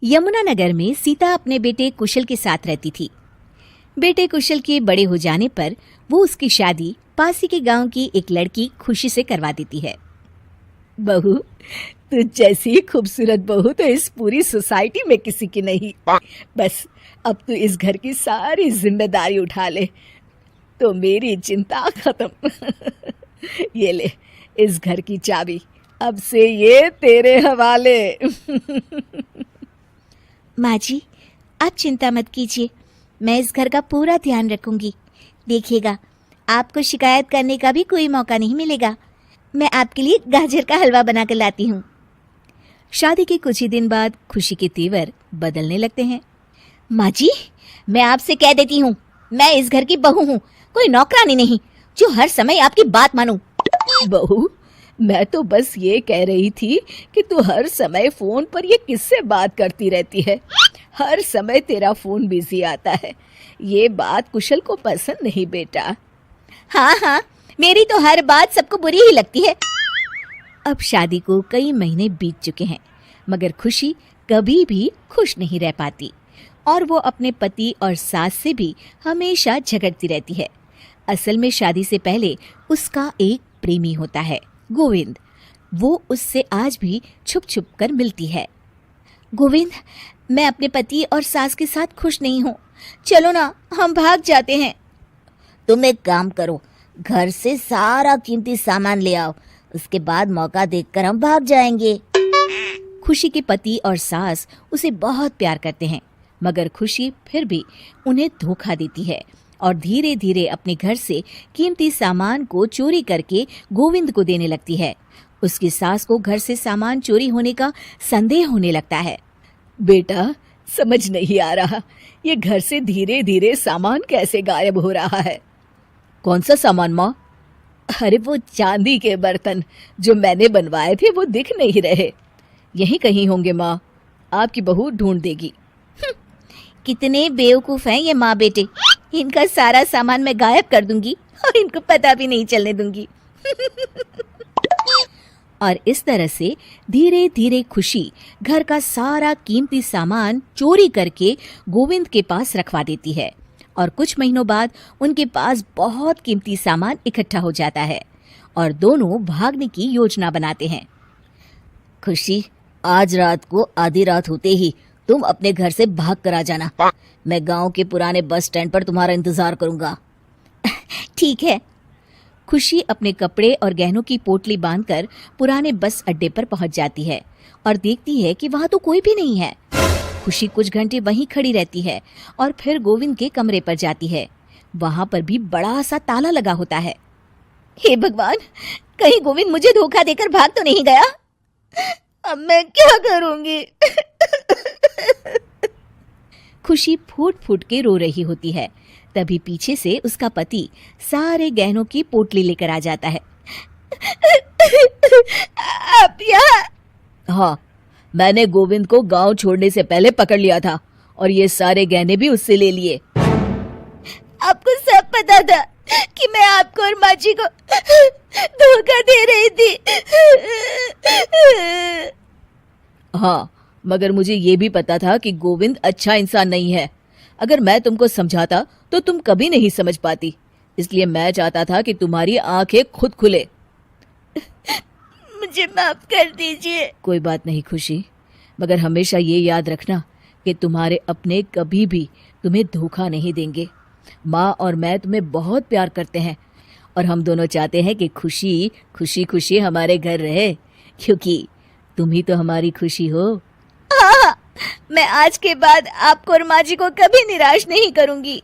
यमुनानगर में सीता अपने बेटे कुशल के साथ रहती थी। बेटे कुशल के बड़े हो जाने पर वो उसकी शादी पास ही के गांव की एक लड़की खुशी से करवा देती है। बहू, तू जैसी खूबसूरत बहू तो इस पूरी सोसाइटी में किसी की नहीं। बस अब तू इस घर की सारी जिम्मेदारी उठा ले तो मेरी चिंता खत्म। ये ले इस घर की चाबी, अब से ये तेरे हवाले। माँ जी, आप चिंता मत कीजिए, मैं इस घर का पूरा ध्यान रखूंगी। देखिएगा, आपको शिकायत करने का भी कोई मौका नहीं मिलेगा। मैं आपके लिए गाजर का हलवा बनाकर लाती हूँ। शादी के कुछ ही दिन बाद खुशी के तेवर बदलने लगते हैं। माँ जी, मैं आपसे कह देती हूँ, मैं इस घर की बहू हूँ, कोई नौकरानी नहीं जो हर समय आपकी बात मानूं। बहू, मैं तो बस ये कह रही थी कि तू हर समय फोन पर ये किससे बात करती रहती है। हर समय तेरा फोन बिजी आता है। ये बात कुशल को पसंद नहीं बेटा। हाँ, मेरी तो हर बात सबको बुरी ही लगती है। अब शादी को कई महीने बीत चुके हैं, मगर खुशी कभी भी खुश नहीं रह पाती और वो अपने पति और सास से भी हमेशा झगड़ती रहती है। असल में शादी से पहले उसका एक प्रेमी होता है, गोविंद। वो उससे आज भी छुप छुप कर मिलती है। गोविंद, मैं अपने पति और सास के साथ खुश नहीं हूँ, चलो ना हम भाग जाते हैं। तुम एक काम करो, घर से सारा कीमती सामान ले आओ, उसके बाद मौका देखकर हम भाग जाएंगे। खुशी के पति और सास उसे बहुत प्यार करते हैं, मगर खुशी फिर भी उन्हें धोखा देती है और धीरे धीरे अपने घर से कीमती सामान को चोरी करके गोविंद को देने लगती है। उसकी सास को घर से सामान चोरी होने का संदेह होने लगता है। बेटा, समझ नहीं आ रहा, ये घर से धीरे धीरे सामान कैसे गायब हो रहा है। कौन सा सामान माँ? अरे वो चांदी के बर्तन जो मैंने बनवाए थे वो दिख नहीं रहे। यहीं कहीं होंगे माँ, आपकी बहू ढूंढ देगी। कितने बेवकूफ हैं ये माँ बेटे, इनका सारा सामान मैं गायब कर दूंगी और इनको पता भी नहीं चलने दूंगी। और इस तरह से धीरे धीरे खुशी घर का सारा कीमती सामान चोरी करके गोविंद के पास रखवा देती है और कुछ महीनों बाद उनके पास बहुत कीमती सामान इकट्ठा हो जाता है और दोनों भागने की योजना बनाते हैं। खुशी, आज रात को आधी रात होते ही तुम अपने घर से भाग कर आ जाना। मैं गांव के पुराने बस स्टैंड पर तुम्हारा इंतजार करूंगा। ठीक है। खुशी अपने कपड़े और गहनों की पोटली बांधकर पुराने बस अड्डे पर पहुंच जाती है और देखती है कि वहां तो कोई भी नहीं है। खुशी कुछ घंटे वहीं खड़ी रहती है और फिर गोविंद के कमरे पर जाती है। वहां पर भी बड़ा सा ताला लगा होता है। हे भगवान, कहीं गोविंद मुझे धोखा देकर भाग तो नहीं गया। अब मैं क्या करूंगी? खुशी फूट फूट के रो रही होती है। तभी पीछे से उसका पति सारे गहनों की पोटली लेकर आ जाता है। आप यहाँ? हाँ, मैंने गोविंद को गांव छोड़ने से पहले पकड़ लिया था और ये सारे गहने भी उससे ले लिए। आपको सब पता था कि मैं आपको और माँ जी को धोखा दे रही थी। हाँ, मगर मुझे ये भी पता था कि गोविंद अच्छा इंसान नहीं है। अगर मैं तुमको समझाता तो तुम कभी नहीं समझ पाती, इसलिए मैं चाहता था कि तुम्हारी आंखें खुद खुले। मुझे माफ कर दीजिए। कोई बात नहीं खुशी, मगर हमेशा ये याद रखना कि तुम्हारे अपने कभी भी तुम्हें धोखा नहीं देंगे। माँ और मैं तुम्हें बहुत प्यार करते हैं और हम दोनों चाहते हैं कि खुशी खुशी खुशी हमारे घर रहे, क्योंकि तुम ही तो हमारी खुशी हो। हाँ, मैं आज के बाद आपको और माँ जी को कभी निराश नहीं करूंगी।